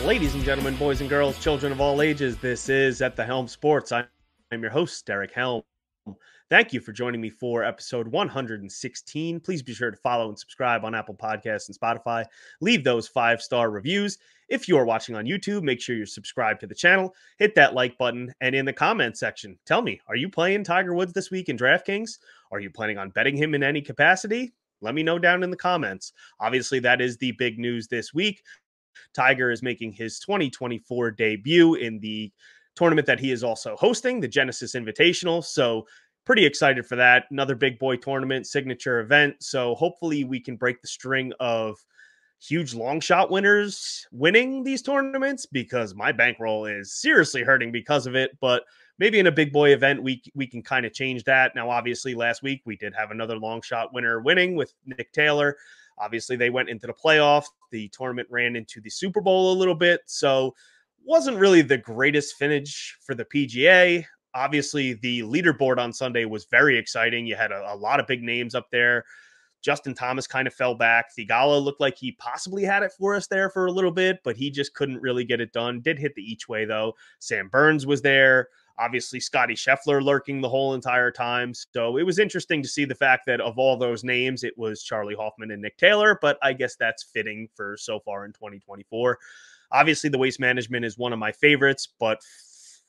Ladies and gentlemen, boys and girls, children of all ages, this is At the Helm Sports. I'm your host, Derek Helm. Thank you for joining me for episode 116. Please be sure to follow and subscribe on Apple Podcasts and Spotify. Leave those 5-star reviews. If you are watching on YouTube, make sure you're subscribed to the channel. Hit that like button. And in the comment section, tell me, are you playing Tiger Woods this week in Draftkings? Are you planning on betting him in any capacity? Let me know down in the comments. Obviously, that is the big news this week. Tiger is making his 2024 debut in the tournament that he is also hosting, the Genesis Invitational. So pretty excited for that. Another big boy tournament, signature event. So hopefully we can break the string of huge long shot winners winning these tournaments, because my bankroll is seriously hurting because of it. But maybe in a big boy event, we can kind of change that. Now, obviously, last week we did have another long shot winner winning with Nick Taylor. Obviously, they went into the playoff. The tournament ran into the Super Bowl a little bit, so wasn't really the greatest finish for the PGA. Obviously, the leaderboard on Sunday was very exciting. You had a lot of big names up there. Justin Thomas kind of fell back. Theegala looked like he possibly had it for us there for a little bit, but he just couldn't really get it done. Did hit the each way, though. Sam Burns was there. Obviously, Scotty Scheffler lurking the whole entire time. So it was interesting to see the fact that of all those names, it was Charlie Hoffman and Nick Taylor, but I guess that's fitting for so far in 2024. Obviously, the Waste Management is one of my favorites, but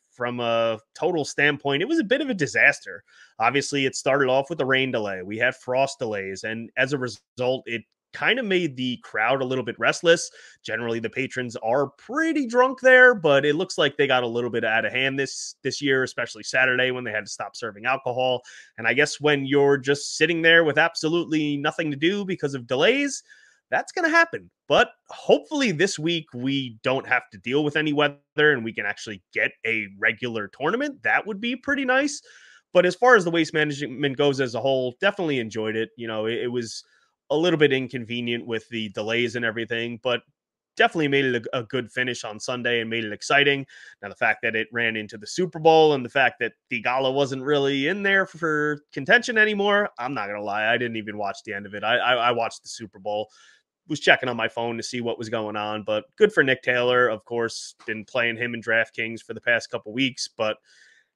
from a total standpoint, it was a bit of a disaster. Obviously, it started off with a rain delay. We had frost delays, and as a result, it kind of made the crowd a little bit restless. Generally, the patrons are pretty drunk there, but it looks like they got a little bit out of hand this year, especially Saturday when they had to stop serving alcohol. And I guess when you're just sitting there with absolutely nothing to do because of delays, that's going to happen. But hopefully this week we don't have to deal with any weather and we can actually get a regular tournament. That would be pretty nice. But as far as the Waste Management goes as a whole, definitely enjoyed it. You know, it was a little bit inconvenient with the delays and everything, but definitely made it a good finish on Sunday and made it exciting. Now, the fact that it ran into the Super Bowl and the fact that Theegala wasn't really in there for contention anymore, I'm not going to lie, I didn't even watch the end of it. I watched the Super Bowl, was checking on my phone to see what was going on, but good for Nick Taylor. Of course, been playing him in DraftKings for the past couple weeks, but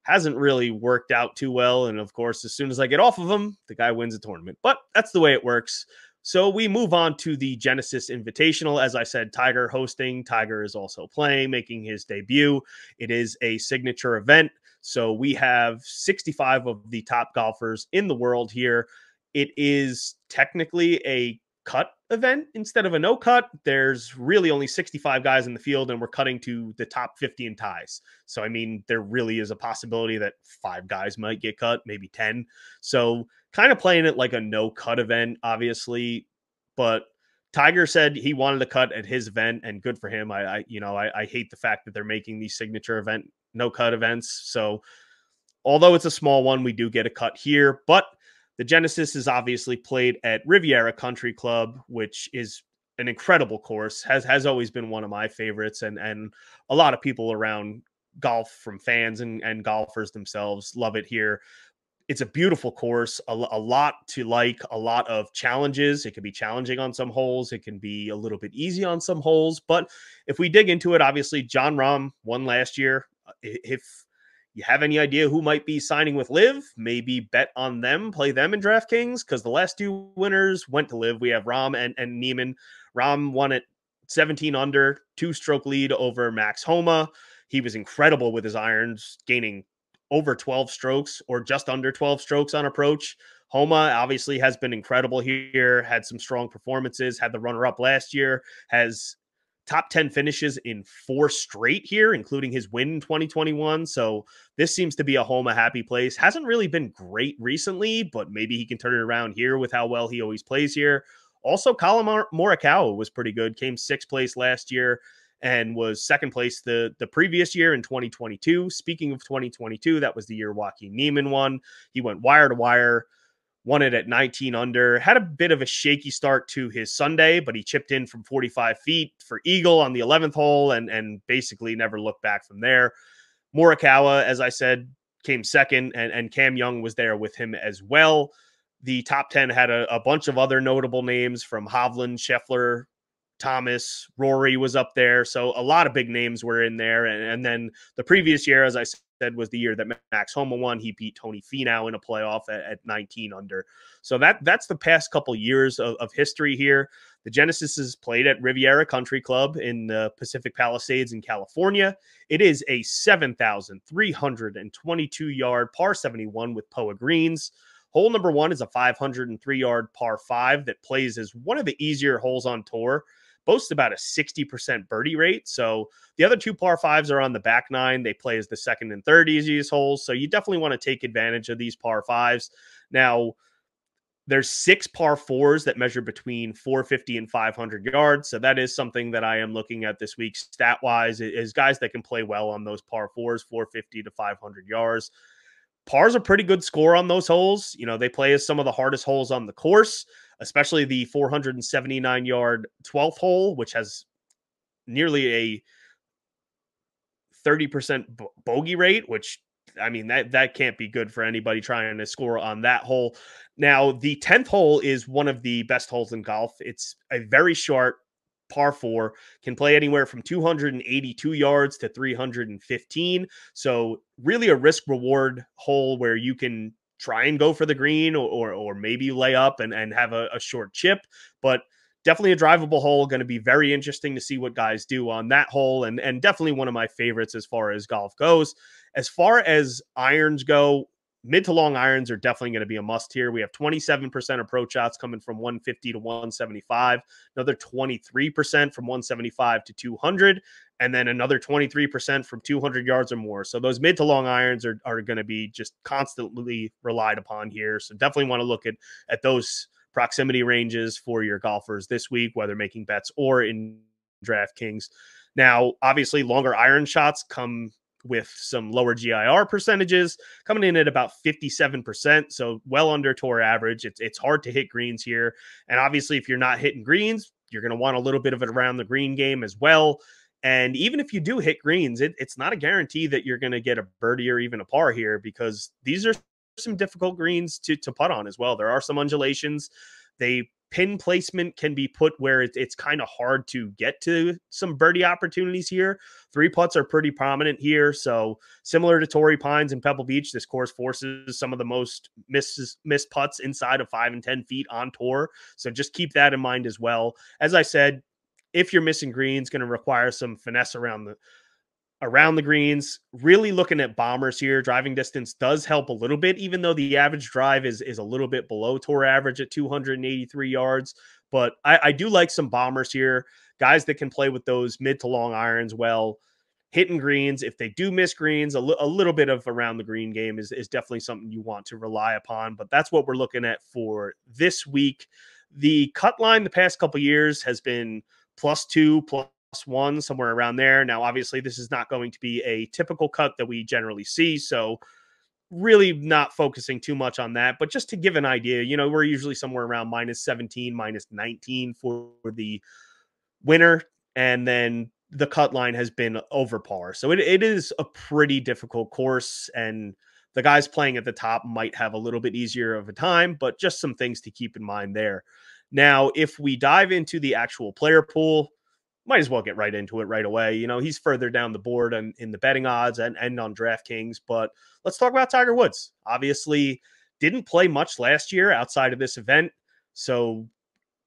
hasn't really worked out too well. And of course, as soon as I get off of him, the guy wins a tournament. But that's the way it works. So we move on to the Genesis Invitational. As I said, Tiger hosting. Tiger is also playing, making his debut. It is a signature event. So we have 65 of the top golfers in the world here. It is technically a cut event instead of a no cut. There's really only 65 guys in the field, and we're cutting to the top 50 in ties. So, I mean, there really is a possibility that 5 guys might get cut, maybe 10. So kind of playing it like a no cut event, obviously, but Tiger said he wanted to cut at his event, and good for him. I hate the fact that they're making these signature event no cut events. So although it's a small one, we do get a cut here, but the Genesis is obviously played at Riviera Country Club, which is an incredible course, has always been one of my favorites, and a lot of people around golf, from fans and golfers themselves, love it here. It's a beautiful course, a lot to like, a lot of challenges. It can be challenging on some holes. It can be a little bit easy on some holes. But if we dig into it, obviously, Jon Rahm won last year. If you have any idea who might be signing with Liv, maybe bet on them, play them in DraftKings, because the last 2 winners went to Liv. We have Rahm and Niemann. Rahm won at 17 under, 2-stroke lead over Max Homa. He was incredible with his irons, gaining over 12 strokes or just under 12 strokes on approach. Homa obviously has been incredible here, had some strong performances, had the runner-up last year, has top 10 finishes in 4 straight here, including his win in 2021. So this seems to be a Homa happy place. Hasn't really been great recently, but maybe he can turn it around here with how well he always plays here. Also, Colin Morikawa was pretty good, came 6th place last year and was 2nd place the previous year in 2022. Speaking of 2022, that was the year Joaquin Niemann won. He went wire to wire, won it at 19 under, had a bit of a shaky start to his Sunday, but he chipped in from 45 feet for eagle on the 11th hole and basically never looked back from there. Morikawa, as I said, came 2nd, and Cam Young was there with him as well. The top 10 had a bunch of other notable names, from Hovland, Scheffler, Thomas, Rory was up there. So a lot of big names were in there. And then the previous year, as I said, was the year that Max Homa won. He beat Tony Finau in a playoff at 19 under. So that's the past couple years of history here. The Genesis is played at Riviera Country Club in the Pacific Palisades in California. It is a 7,322-yard par 71 with POA greens. Hole number 1 is a 503-yard par 5 that plays as one of the easier holes on tour. Boasts about a 60% birdie rate. So the other 2 par 5s are on the back 9. They play as the second and third easiest holes. So you definitely want to take advantage of these par 5s. Now, there's 6 par 4s that measure between 450 and 500 yards. So that is something that I am looking at this week stat-wise, is guys that can play well on those par 4s, 450 to 500 yards. Par's a pretty good score on those holes. You know, they play as some of the hardest holes on the course, especially the 479-yard 12th hole, which has nearly a 30% bogey rate, which, I mean, that can't be good for anybody trying to score on that hole. Now, the 10th hole is one of the best holes in golf. It's a very short par 4, can play anywhere from 282 yards to 315. So really a risk reward hole where you can try and go for the green or maybe lay up and have a short chip, but definitely a drivable hole. Going to be very interesting to see what guys do on that hole, and definitely one of my favorites as far as golf goes. As far as irons go, mid to long irons are definitely going to be a must here. We have 27% approach shots coming from 150 to 175, another 23% from 175 to 200, and then another 23% from 200 yards or more. So those mid to long irons are going to be just constantly relied upon here. So definitely want to look at those proximity ranges for your golfers this week, whether making bets or in DraftKings. Now, obviously, longer iron shots come with some lower GIR percentages, coming in at about 57%. So well under tour average. It's hard to hit greens here. And obviously, if you're not hitting greens, you're going to want a little bit of it around the green game as well. And even if you do hit greens, it's not a guarantee that you're going to get a birdie or even a par here, because these are some difficult greens to putt on as well. There are some undulations. Pin placement can be put where it's kind of hard to get to some birdie opportunities here. 3 putts are pretty prominent here. So similar to Torrey Pines and Pebble Beach, this course forces some of the most missed putts inside of 5 and 10 feet on tour. So just keep that in mind as well. As I said, if you're missing greens, going to require some finesse around the greens. Really looking at bombers here. Driving distance does help a little bit, even though the average drive is a little bit below tour average at 283 yards. But I do like some bombers here. Guys that can play with those mid to long irons well, hitting greens. If they do miss greens, a little bit of around the green game is definitely something you want to rely upon. But that's what we're looking at for this week. The cut line the past couple years has been +2, +1, somewhere around there. Now, obviously, this is not going to be a typical cut that we generally see. So really not focusing too much on that, but just to give an idea, we're usually somewhere around -17, -19 for the winner. And then the cut line has been over par. So it is a pretty difficult course, and the guys playing at the top might have a little bit easier of a time, but just some things to keep in mind there. Now, if we dive into the actual player pool, might as well get right into it right away. He's further down the board in the betting odds and on DraftKings, but let's talk about Tiger Woods. Obviously, didn't play much last year outside of this event. So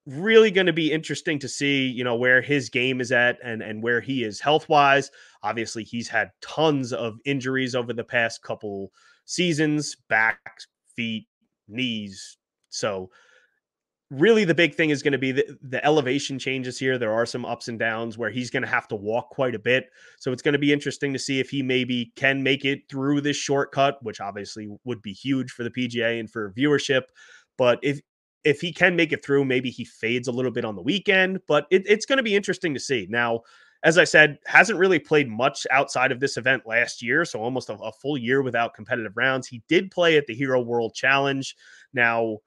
really going to be interesting to see, where his game is at and where he is health-wise. Obviously, he's had tons of injuries over the past couple seasons, back, feet, knees. So really the big thing is going to be the elevation changes here. There are some ups and downs where he's going to have to walk quite a bit. So it's going to be interesting to see if he maybe can make it through this shortcut, which obviously would be huge for the PGA and for viewership. But if he can make it through, maybe he fades a little bit on the weekend, but it's going to be interesting to see. Now, as I said, hasn't really played much outside of this event last year, so almost a full year without competitive rounds. He did play at the Hero World Challenge. Now,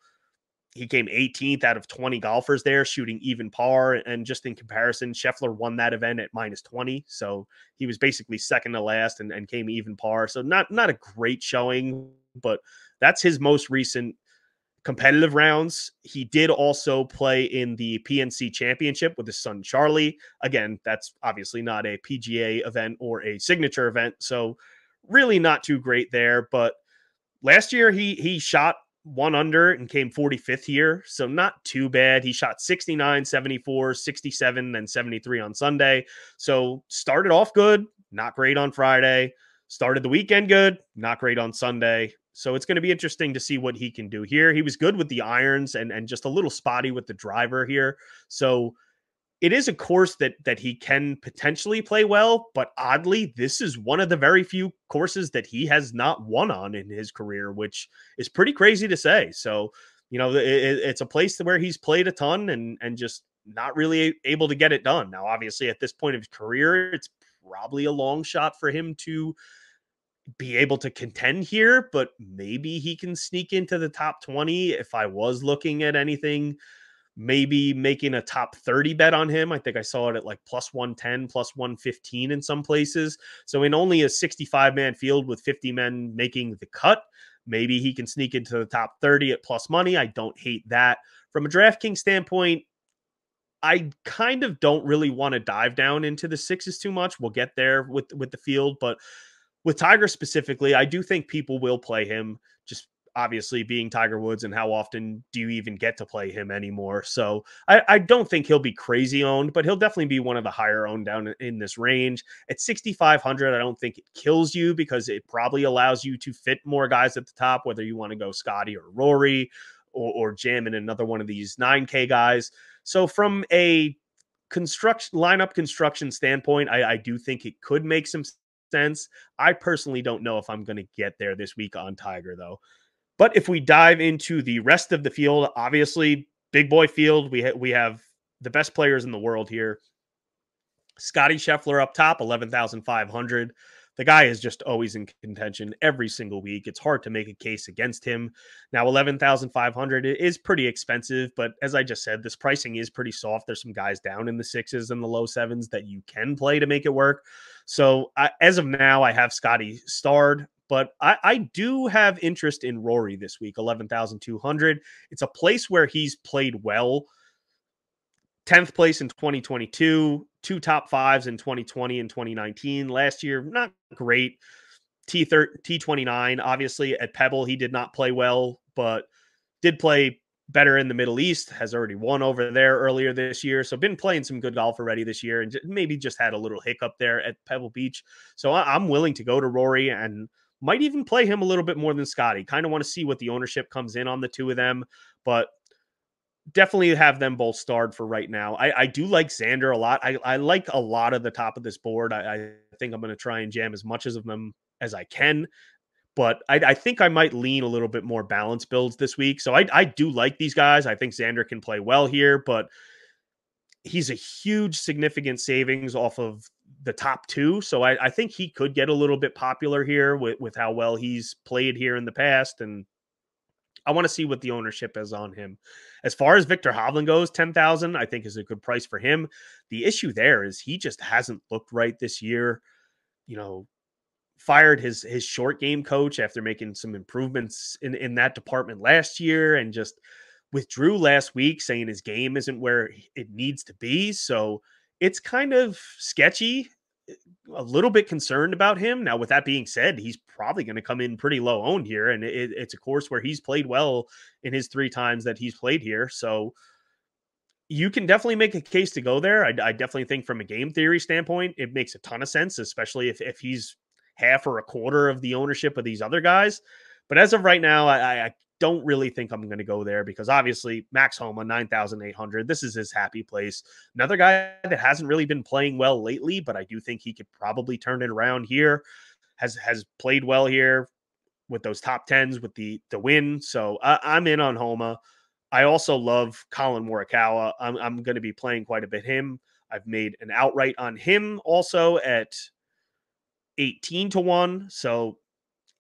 he came 18th out of 20 golfers there, shooting even par. And just in comparison, Scheffler won that event at -20. So he was basically second to last and came even par. So not a great showing, but that's his most recent competitive rounds. He did also play in the PNC Championship with his son Charlie. Again, that's obviously not a PGA event or a signature event, so really not too great there. But last year he shot 1 under and came 45th here, so not too bad. He shot 69, 74, 67, and 73 on Sunday. So started off good, not great on Friday. Started the weekend good, not great on Sunday. So it's going to be interesting to see what he can do here. He was good with the irons and just a little spotty with the driver here. So it is a course that he can potentially play well, but oddly, this is one of the very few courses that he has not won on in his career, which is pretty crazy to say. So, it's a place where he's played a ton and just not really able to get it done. Now, obviously, at this point of his career, it's probably a long shot for him to be able to contend here, but maybe he can sneak into the top 20 if I was looking at anything. Maybe making a top 30 bet on him. I think I saw it at like plus 110, plus 115 in some places. So in only a 65-man field with 50 men making the cut, maybe he can sneak into the top 30 at plus money. I don't hate that. From a DraftKings standpoint, I kind of don't really want to dive down into the sixes too much. We'll get there with the field, but with Tiger specifically, I do think people will play him, just obviously being Tiger Woods, and how often do you even get to play him anymore? So I don't think he'll be crazy owned, but he'll definitely be one of the higher owned down in this range. At 6,500, I don't think it kills you because it probably allows you to fit more guys at the top, whether you want to go Scotty or Rory or jam in another one of these 9K guys. So from a lineup construction standpoint, I do think it could make some sense. I personally don't know if I'm going to get there this week on Tiger, though. But if we dive into the rest of the field, obviously, big boy field, we have the best players in the world here. Scotty Scheffler up top, 11,500. The guy is just always in contention every single week. It's hard to make a case against him. Now, 11,500 is pretty expensive, but as I just said, this pricing is pretty soft. There's some guys down in the sixes and the low sevens that you can play to make it work. So as of now, I have Scotty starred, but I do have interest in Rory this week, 11,200. It's a place where he's played well. 10th place in 2022, two top fives in 2020 and 2019. Last year, not great. T29, obviously at Pebble, he did not play well, but did play better in the Middle East, has already won over there earlier this year. So been playing some good golf already this year and maybe just had a little hiccup there at Pebble Beach. So I'm willing to go to Rory and might even play him a little bit more than Scotty. Kind of want to see what the ownership comes in on the two of them, but definitely have them both starred for right now. I do like Xander a lot. I like a lot of the top of this board. I think I'm going to try and jam as much of them as I can, but I think I might lean a little bit more balanced builds this week. So I do like these guys. I think Xander can play well here, but he's a huge significant savings off of the top two. So I think he could get a little bit popular here with how well he's played here in the past. And I want to see what the ownership is on him. As far as Victor Hovland goes, 10,000, I think is a good price for him. The issue there is he just hasn't looked right this year. Fired his short game coach after making some improvements in that department last year, and just withdrew last week saying his game isn't where it needs to be. So it's kind of sketchy. A little bit concerned about him. Now, with that being said, he's probably going to come in pretty low owned here, and it's a course where he's played well in his 3 times that he's played here. So you can definitely make a case to go there. I definitely think from a game theory standpoint, it makes a ton of sense, especially if he's half or a quarter of the ownership of these other guys. But as of right now, I don't really think I'm going to go there because obviously Max Homa, 9,800. This is his happy place. Another guy that hasn't really been playing well lately, but I do think he could probably turn it around here. Has played well here with those top tens with the win. So I'm in on Homa. I also love Colin Morikawa. I'm going to be playing quite a bit him. I've made an outright on him also at 18-1. So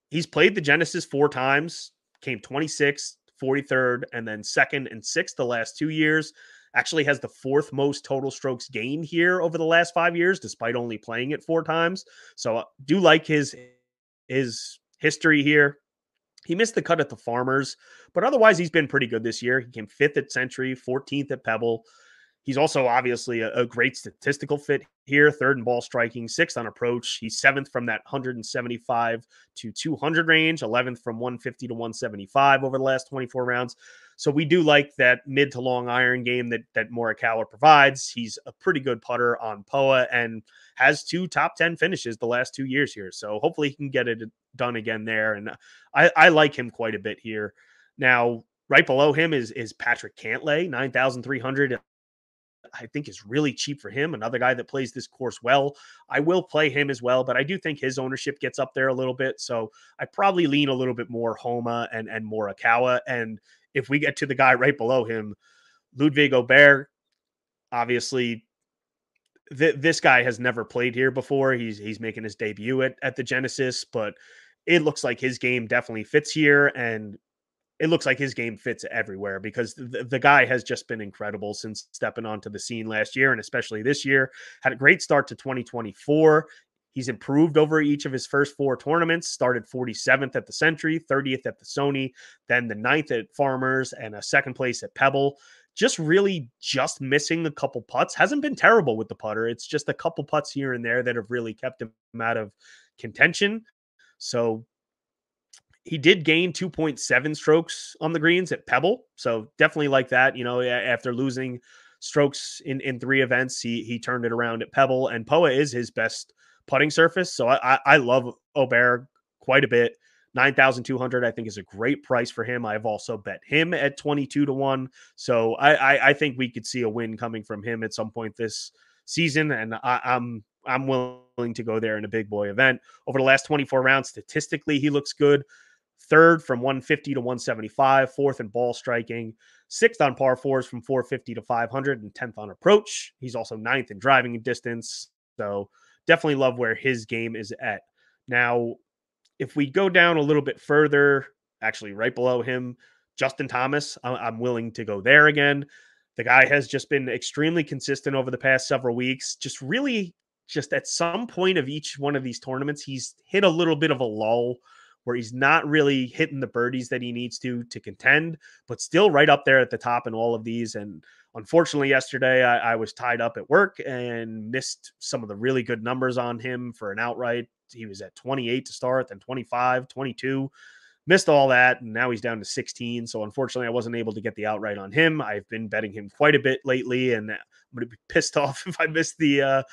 he's played the Genesis 4 times. Came 26th, 43rd, and then 2nd and 6th the last 2 years. Actually has the 4th most total strokes gained here over the last 5 years, despite only playing it 4 times. So do like his history here. He missed the cut at the Farmers, but otherwise he's been pretty good this year. He came 5th at Century, 14th at Pebble. He's also obviously a great statistical fit here, 3rd in ball striking, 6th on approach. He's 7th from that 175 to 200 range, 11th from 150 to 175 over the last 24 rounds. So we do like that mid to long iron game that Morikawa provides. He's a pretty good putter on POA and has 2 top 10 finishes the last 2 years here. So hopefully he can get it done again there. And I like him quite a bit here. Now, right below him is Patrick Cantlay, 9,300. I think is really cheap for him. Another guy that plays this course well. I will play him as well, but I do think his ownership gets up there a little bit. So I probably lean a little bit more Homa and Morikawa. And if we get to the guy right below him, Ludwig Aubert, obviously this guy has never played here before. He's making his debut at the Genesis, but it looks like his game definitely fits here. And it looks like his game fits everywhere because the guy has just been incredible since stepping onto the scene last year and especially this year. Had a great start to 2024. He's improved over each of his first 4 tournaments, started 47th at the Century, 30th at the Sony, then the 9th at Farmers, and a 2nd place at Pebble. Just really just missing a couple putts. Hasn't been terrible with the putter. It's just a couple putts here and there that have really kept him out of contention. So he did gain 2.7 strokes on the greens at Pebble. So definitely like that. After losing strokes in 3 events, he turned it around at Pebble, and POA is his best putting surface. So I love Aubert quite a bit. 9,200, I think, is a great price for him. I've also bet him at 22 to 1. So I think we could see a win coming from him at some point this season. And I'm willing to go there in a big boy event. Over the last 24 rounds, statistically, he looks good. 3rd from 150 to 175, 4th in ball striking, 6th on par 4s from 450 to 500, and 10th on approach. He's also 9th in driving distance. So definitely love where his game is at. Now, if we go down a little bit further, actually right below him, Justin Thomas, I'm willing to go there again. The guy has just been extremely consistent over the past several weeks. Just at some point of each one of these tournaments, he's hit a little bit of a lull where he's not really hitting the birdies that he needs to contend, but still right up there at the top in all of these. And unfortunately, yesterday I was tied up at work and missed some of the really good numbers on him for an outright. He was at 28 to start, then 25, 22, missed all that. And now he's down to 16. So unfortunately, I wasn't able to get the outright on him. I've been betting him quite a bit lately, and I'm going to be pissed off if I miss the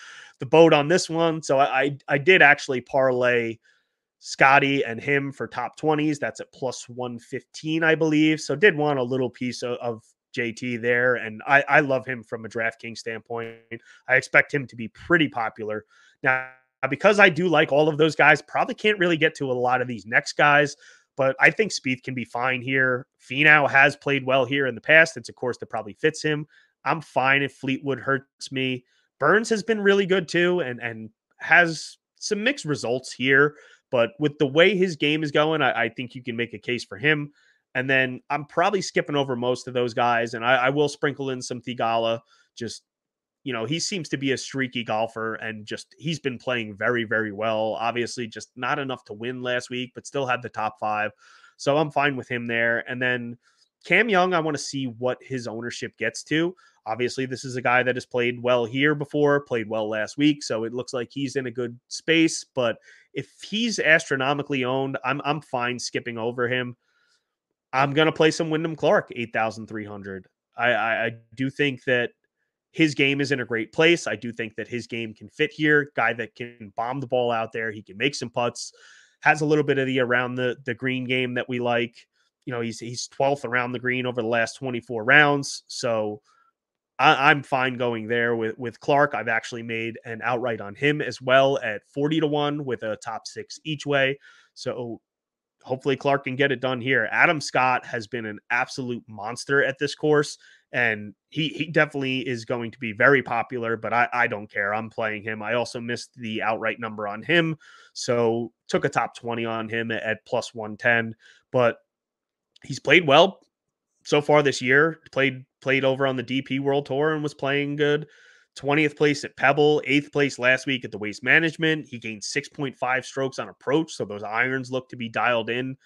boat on this one. So I did actually parlay Scotty and him for top 20s. That's at plus 115, I believe. So did want a little piece of JT there. And I love him from a DraftKings standpoint. I expect him to be pretty popular. Now, because I do like all of those guys, probably can't really get to a lot of these next guys, but I think Spieth can be fine here. Finau has played well here in the past. It's a course that probably fits him. I'm fine if Fleetwood hurts me. Burns has been really good too and has some mixed results here. But with the way his game is going, I think you can make a case for him. And then I'm probably skipping over most of those guys. And I will sprinkle in some Thigala. Just, he seems to be a streaky golfer and he's been playing very, very well. Obviously, just not enough to win last week, but still had the top 5. So I'm fine with him there. And then Cam Young, I want to see what his ownership gets to. Obviously, this is a guy that has played well here before, played well last week. So it looks like he's in a good space. But if he's astronomically owned, I'm fine skipping over him. I'm going to play some Wyndham Clark, 8,300. I do think that his game is in a great place. I do think that his game can fit here. Guy that can bomb the ball out there. He can make some putts. Has a little bit of the around the green game that we like. He's 12th around the green over the last 24 rounds. So I'm fine going there with Clark. I've actually made an outright on him as well at 40 to 1 with a top 6 each way. So hopefully Clark can get it done here. Adam Scott has been an absolute monster at this course, and he definitely is going to be very popular, but I don't care. I'm playing him. I also missed the outright number on him, so took a top 20 on him at plus 110, but he's played well so far this year. Played over on the DP World Tour and was playing good. 20th place at Pebble, 8th place last week at the Waste Management. He gained 6.5 strokes on approach, so those irons look to be dialed in.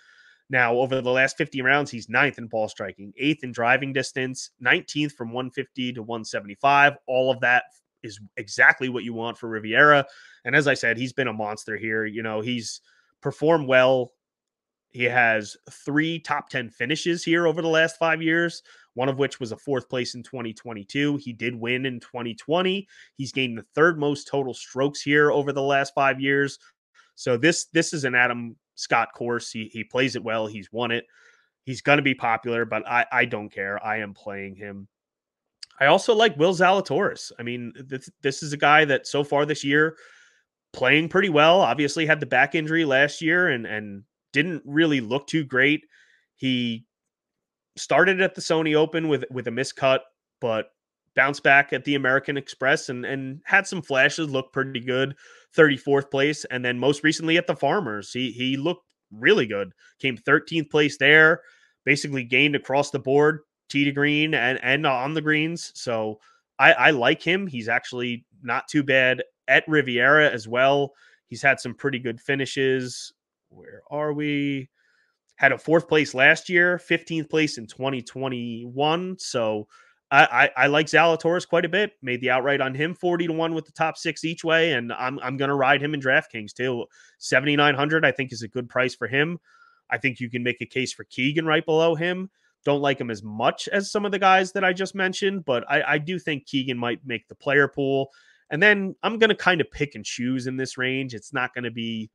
Now, over the last 50 rounds, he's ninth in ball striking, eighth in driving distance, 19th from 150 to 175. All of that is exactly what you want for Riviera. And as I said, he's been a monster here. He's performed well. He has 3 top 10 finishes here over the last 5 years, one of which was a 4th place in 2022. He did win in 2020. He's gained the 3rd most total strokes here over the last 5 years. So this is an Adam Scott course. He plays it well. He's won it. He's going to be popular, but I don't care. I am playing him. I also like Will Zalatoris. I mean, this is a guy that so far this year playing pretty well. Obviously had the back injury last year and didn't really look too great. He started at the Sony Open with a miscut, but bounced back at the American Express and had some flashes, looked pretty good, 34th place. And then most recently at the Farmers, he looked really good. Came 13th place there, basically gained across the board, tee to green and on the greens. So I like him. He's actually not too bad at Riviera as well. He's had some pretty good finishes. Where are we? Had a 4th place last year, 15th place in 2021. So I like Zalatoris quite a bit. Made the outright on him 40-1 with the top 6 each way, and I'm going to ride him in DraftKings too. 7,900 I think is a good price for him. I think you can make a case for Keegan right below him. Don't like him as much as some of the guys that I just mentioned, but I do think Keegan might make the player pool. And then I'm going to kind of pick and choose in this range. It's not going to be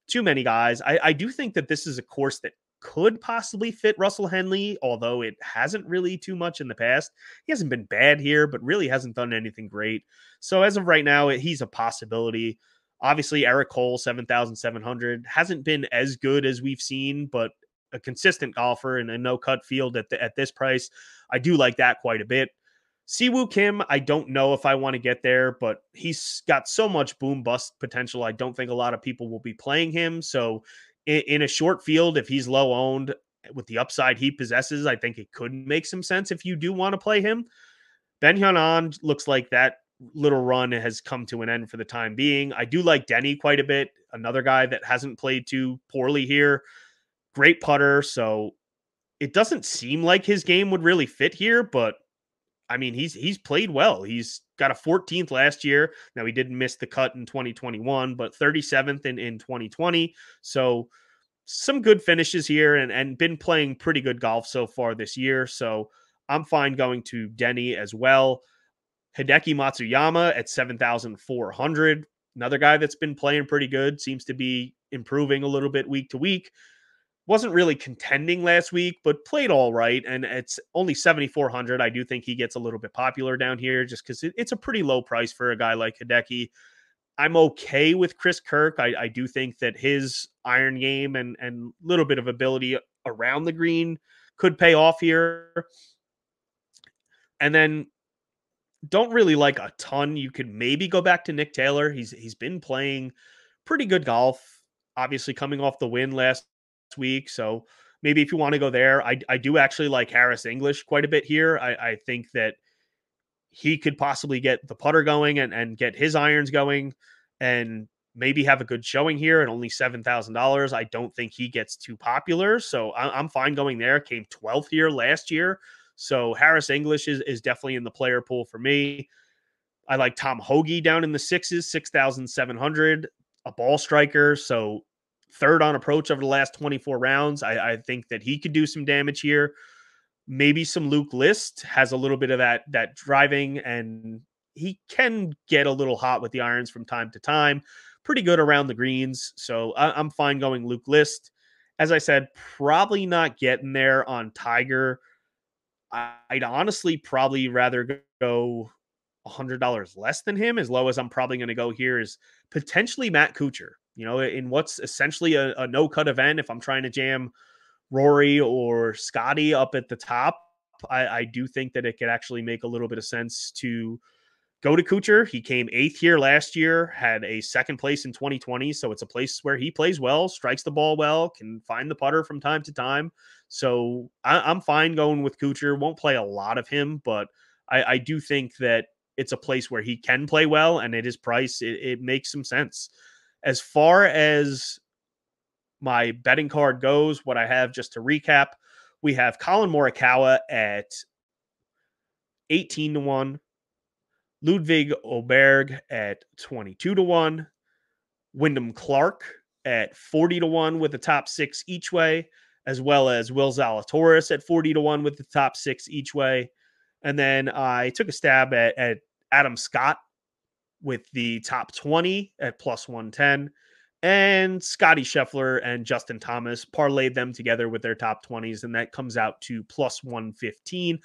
too many guys. I do think that this is a course that could possibly fit Russell Henley, although it hasn't really too much in the past. He hasn't been bad here, but really hasn't done anything great. So as of right now, he's a possibility. Obviously, Eric Cole, 7,700, hasn't been as good as we've seen, but a consistent golfer in a no-cut field at this price. I do like that quite a bit. Siwoo Kim, I don't know if I want to get there, but he's got so much boom bust potential. I don't think a lot of people will be playing him. So in a short field, if he's low owned with the upside he possesses, I think it could make some sense if you do want to play him. Ben Hyun looks like that little run has come to an end for the time being. I do like Denny quite a bit. Another guy that hasn't played too poorly here. Great putter. So it doesn't seem like his game would really fit here, but I mean, he's played well. He's got a 14th last year. Now, he didn't miss the cut in 2021, but 37th in 2020. So some good finishes here and been playing pretty good golf so far this year. So I'm fine going to Denny as well. Hideki Matsuyama at 7,400. Another guy that's been playing pretty good. Seems to be improving a little bit week to week. Wasn't really contending last week, but played all right. And it's only 7,400. I do think he gets a little bit popular down here just because it's a pretty low price for a guy like Hideki. I'm okay with Chris Kirk. I do think that his iron game and a little bit of ability around the green could pay off here. And then don't really like a ton. You could maybe go back to Nick Taylor. He's been playing pretty good golf, obviously coming off the win last week. So maybe if you want to go there, I do actually like Harris English quite a bit here. I think that he could possibly get the putter going and get his irons going and maybe have a good showing here at only $7,000. I don't think he gets too popular. So I'm fine going there. Came 12th here last year. So Harris English is definitely in the player pool for me. I like Tom Hoagie down in the 6s, 6,700, a ball striker. So 3rd on approach over the last 24 rounds. I think that he could do some damage here. Maybe some Luke List has a little bit of that driving, and he can get a little hot with the irons from time to time. Pretty good around the greens. So I'm fine going Luke List. As I said, probably not getting there on Tiger. I'd honestly probably rather go $100 less than him. As low as I'm probably going to go here is potentially Matt Kuchar. In what's essentially a no-cut event, if I'm trying to jam Rory or Scotty up at the top, I do think that it could actually make a little bit of sense to go to Kuchar. He came 8th here last year, had a 2nd place in 2020. So it's a place where he plays well, strikes the ball well, can find the putter from time to time. So I'm fine going with Kuchar. Won't play a lot of him, but I do think that it's a place where he can play well, and at his price, it makes some sense. As far as my betting card goes, what I have just to recap, we have Colin Morikawa at 18-1, Ludwig Oberg at 22-1, Wyndham Clark at 40-1 with the top 6 each way, as well as Will Zalatoris at 40-1 with the top 6 each way. And then I took a stab at Adam Scott with the top 20 at plus 110. And Scotty Scheffler and Justin Thomas parlayed them together with their top 20s, and that comes out to plus 115.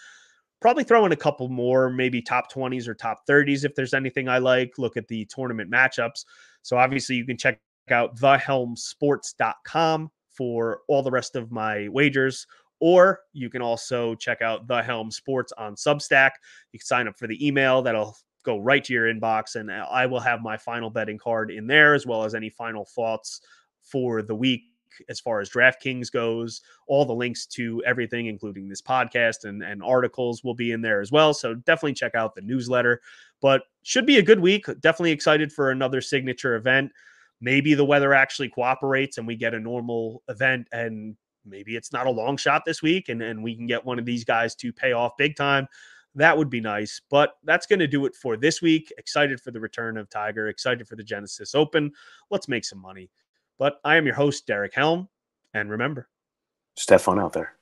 Probably throw in a couple more, maybe top 20s or top 30s if there's anything I like. Look at the tournament matchups. So obviously you can check out theHelmSports.com for all the rest of my wagers, or you can also check out The Helm Sports on Substack. You can sign up for the email that'll go right to your inbox, and I will have my final betting card in there, as well as any final thoughts for the week as far as DraftKings goes. All the links to everything, including this podcast and articles, will be in there as well. So definitely check out the newsletter. But should be a good week. Definitely excited for another signature event. Maybe the weather actually cooperates and we get a normal event, and maybe it's not a long shot this week and we can get one of these guys to pay off big time. That would be nice. But that's going to do it for this week. Excited for the return of Tiger. Excited for the Genesis Open. Let's make some money. But I am your host, Derek Helm. And remember, just have fun out there.